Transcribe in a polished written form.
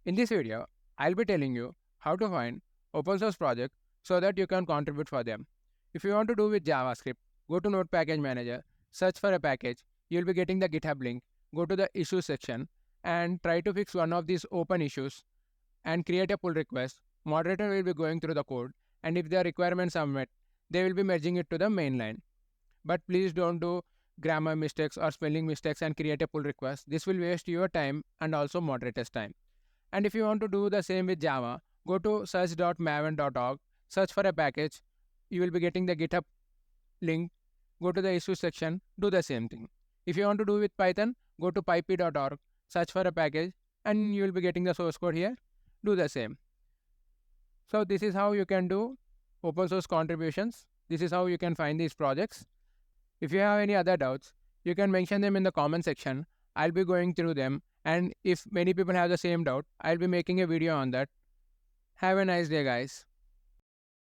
In this video, I'll be telling you how to find open source projects so that you can contribute for them. If you want to do with JavaScript, go to Node Package Manager, search for a package, you'll be getting the GitHub link, go to the issues section and try to fix one of these open issues and create a pull request. Moderator will be going through the code, and if the requirements are met, they will be merging it to the main line. But please don't do grammar mistakes or spelling mistakes and create a pull request. This will waste your time and also moderator's time. And if you want to do the same with Java, go to search.maven.org, search for a package. You will be getting the GitHub link. Go to the issues section, do the same thing. If you want to do with Python, go to pip.org, search for a package, and you will be getting the source code here. Do the same. So this is how you can do open source contributions. This is how you can find these projects. If you have any other doubts, you can mention them in the comment section. I'll be going through them, and if many people have the same doubt, I'll be making a video on that. Have a nice day, guys.